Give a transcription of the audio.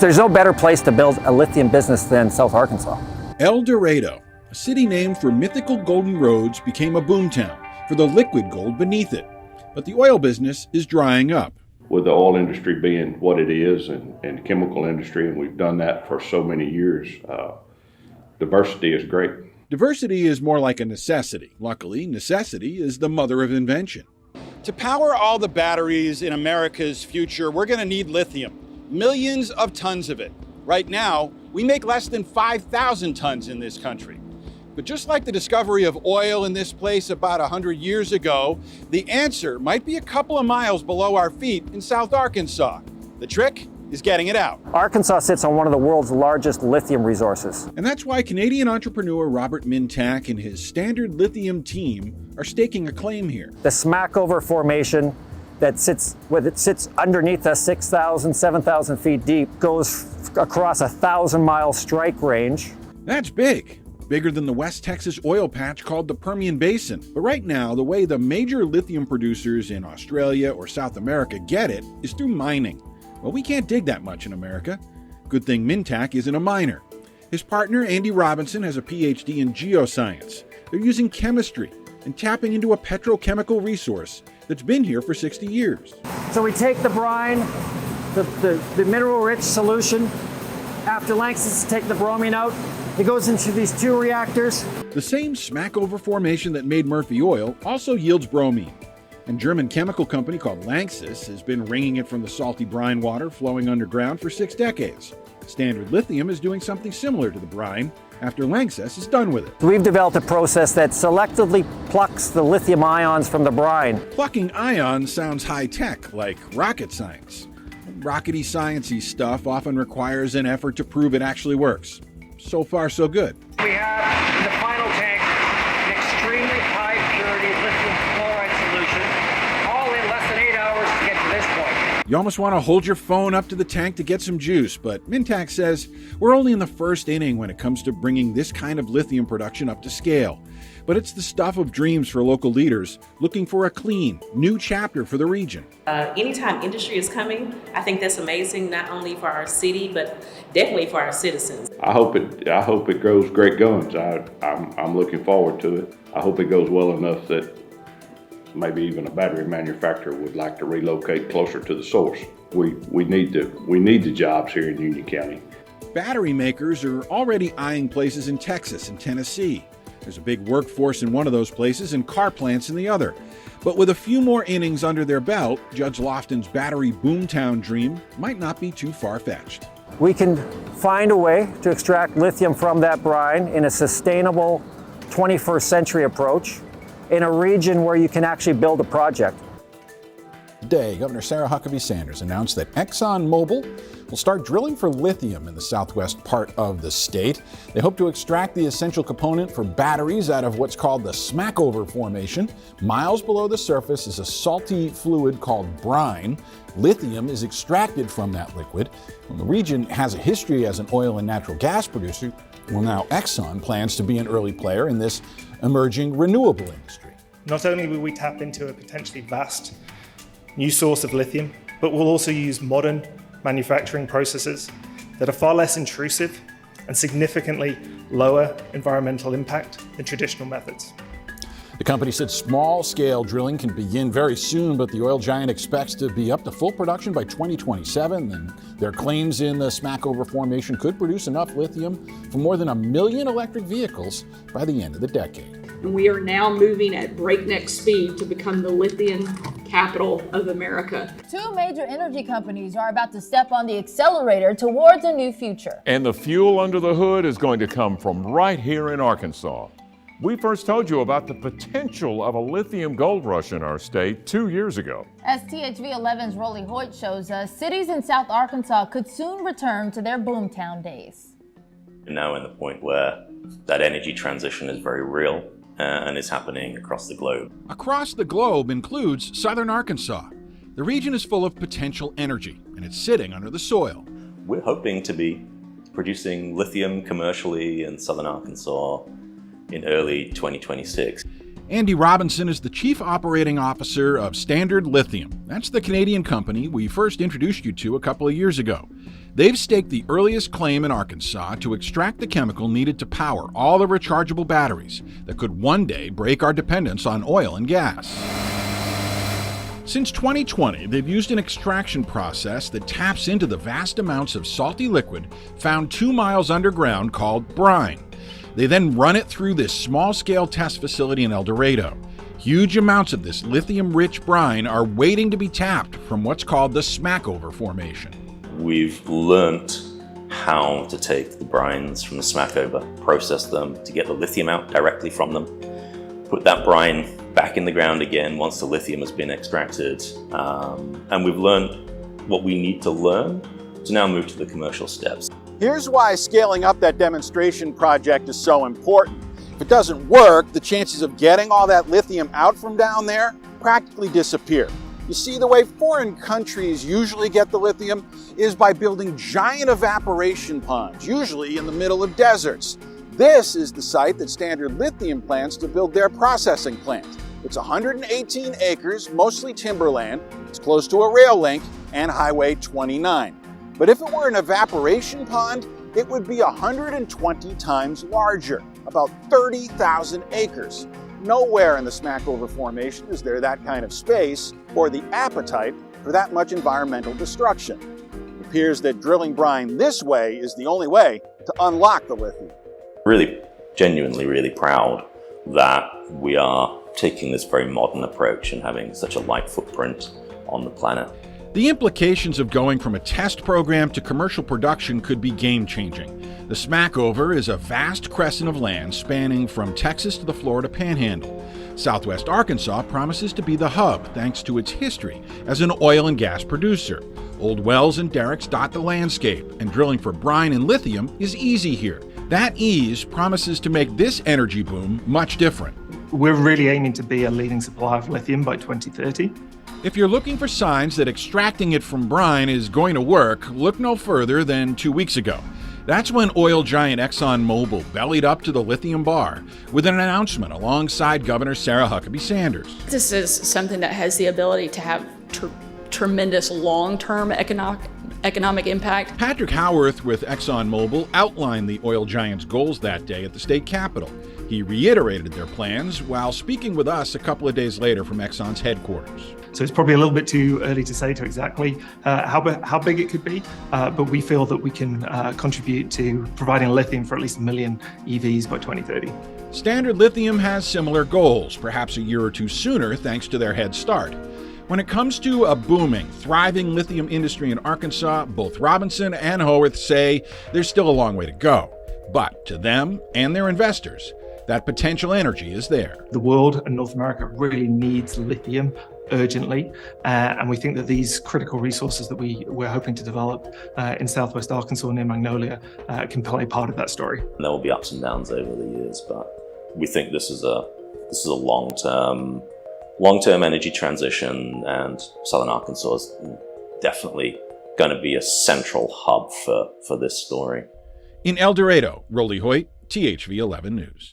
There's no better place to build a lithium business than South Arkansas. El Dorado, a city named for mythical golden roads, became a boomtown for the liquid gold beneath it. But the oil business is drying up. With the oil industry being what it is and the chemical industry, and we've done that for so many years, diversity is great. Diversity is more like a necessity. Luckily, necessity is the mother of invention. To power all the batteries in America's future, we're going to need lithium, millions of tons of it. Right now, we make less than 5,000 tons in this country. But just like the discovery of oil in this place about 100 years ago, the answer might be a couple of miles below our feet in South Arkansas. The trick is getting it out. Arkansas sits on one of the world's largest lithium resources. And that's why Canadian entrepreneur Robert Mintak and his Standard Lithium team are staking a claim here. The Smackover Formation that sits underneath us 6,000, 7,000 feet deep, goes across a 1,000-mile strike range. That's big. Bigger than the West Texas oil patch called the Permian Basin. But right now, the way the major lithium producers in Australia or South America get it is through mining. Well, we can't dig that much in America. Good thing Mintak isn't a miner. His partner, Andy Robinson, has a PhD in geoscience. They're using chemistry and tapping into a petrochemical resource that's been here for 60 years. So we take the brine, the mineral-rich solution. After LANXESS take the bromine out, it goes into these two reactors. The same Smackover formation that made Murphy Oil also yields bromine. And German chemical company called LANXESS has been wringing it from the salty brine water flowing underground for 6 decades. Standard Lithium is doing something similar to the brine after LANXESS is done with it. We've developed a process that selectively plucks the lithium ions from the brine. Plucking ions sounds high-tech, like rocket science. Rockety, sciencey stuff often requires an effort to prove it actually works. So far, so good. We have in the final tank an extremely high purity lithium chloride solution, all in less than 8 hours to get to this point. You almost want to hold your phone up to the tank to get some juice, but Mintak says we're only in the first inning when it comes to bringing this kind of lithium production up to scale. But it's the stuff of dreams for local leaders looking for a clean, new chapter for the region. Anytime industry is coming, I think that's amazing, not only for our city, but definitely for our citizens. I hope it grows great guns. I'm looking forward to it. I hope it goes well enough that maybe even a battery manufacturer would like to relocate closer to the source. We need the jobs here in Union County. Battery makers are already eyeing places in Texas and Tennessee. There's a big workforce in one of those places and car plants in the other. But with a few more innings under their belt, Judge Lofton's battery boomtown dream might not be too far-fetched. We can find a way to extract lithium from that brine in a sustainable 21st century approach in a region where you can actually build a project. Today, Governor Sarah Huckabee Sanders announced that ExxonMobil will start drilling for lithium in the southwest part of the state. They hope to extract the essential component for batteries out of what's called the Smackover Formation. Miles below the surface is a salty fluid called brine. Lithium is extracted from that liquid. Well, the region has a history as an oil and natural gas producer. Well, now Exxon plans to be an early player in this emerging renewable industry. Not only will we tap into a potentially vast new source of lithium, but we'll also use modern manufacturing processes that are far less intrusive and significantly lower environmental impact than traditional methods. The company said small-scale drilling can begin very soon, but the oil giant expects to be up to full production by 2027. And their claims in the Smackover Formation could produce enough lithium for more than 1 million electric vehicles by the end of the decade. And we are now moving at breakneck speed to become the lithium capital of America. 2 major energy companies are about to step on the accelerator towards a new future. And the fuel under the hood is going to come from right here in Arkansas. We first told you about the potential of a lithium gold rush in our state 2 years ago. As THV11's Rolly Hoyt shows us, cities in South Arkansas could soon return to their boomtown days. We're now in the point where that energy transition is very real and is happening across the globe. Across the globe includes southern Arkansas. The region is full of potential energy, and it's sitting under the soil. We're hoping to be producing lithium commercially in southern Arkansas in early 2026. Andy Robinson is the Chief Operating Officer of Standard Lithium. That's the Canadian company we first introduced you to a couple of years ago. They've staked the earliest claim in Arkansas to extract the chemical needed to power all the rechargeable batteries that could one day break our dependence on oil and gas. Since 2020, they've used an extraction process that taps into the vast amounts of salty liquid found 2 miles underground called brine. They then run it through this small-scale test facility in El Dorado. Huge amounts of this lithium-rich brine are waiting to be tapped from what's called the Smackover Formation. We've learnt how to take the brines from the Smackover, process them to get the lithium out directly from them, put that brine back in the ground again once the lithium has been extracted, and we've learned what we need to learn to now move to the commercial steps. Here's why scaling up that demonstration project is so important. If it doesn't work, the chances of getting all that lithium out from down there practically disappear. You see, the way foreign countries usually get the lithium is by building giant evaporation ponds, usually in the middle of deserts. This is the site that Standard Lithium plans to build their processing plant. It's 118 acres, mostly timberland. It's close to a rail link and Highway 29. But if it were an evaporation pond, it would be 120 times larger, about 30,000 acres. Nowhere in the Smackover Formation is there that kind of space or the appetite for that much environmental destruction. It appears that drilling brine this way is the only way to unlock the lithium. Really, genuinely really proud that we are taking this very modern approach and having such a light footprint on the planet. The implications of going from a test program to commercial production could be game-changing. The Smackover is a vast crescent of land spanning from Texas to the Florida Panhandle. Southwest Arkansas promises to be the hub thanks to its history as an oil and gas producer. Old wells and derricks dot the landscape, and drilling for brine and lithium is easy here. That ease promises to make this energy boom much different. We're really aiming to be a leading supplier of lithium by 2030. If you're looking for signs that extracting it from brine is going to work, look no further than 2 weeks ago. That's when oil giant ExxonMobil bellied up to the lithium bar with an announcement alongside Governor Sarah Huckabee Sanders. This is something that has the ability to have tremendous long-term economic impact. Patrick Howarth with ExxonMobil outlined the oil giant's goals that day at the state capitol. He reiterated their plans while speaking with us a couple of days later from Exxon's headquarters. So it's probably a little bit too early to say to exactly how big it could be, but we feel that we can contribute to providing lithium for at least 1 million EVs by 2030. Standard Lithium has similar goals, perhaps a year or two sooner thanks to their head start. When it comes to a booming, thriving lithium industry in Arkansas, both Robinson and Howarth say there's still a long way to go. But to them and their investors, that potential energy is there. The world and North America really needs lithium urgently, and we think that these critical resources that we're hoping to develop in Southwest Arkansas near Magnolia can play part of that story. And there will be ups and downs over the years, but we think this is a long-term energy transition, and Southern Arkansas is definitely going to be a central hub for this story. In El Dorado, Rolly Hoyt, THV11 News.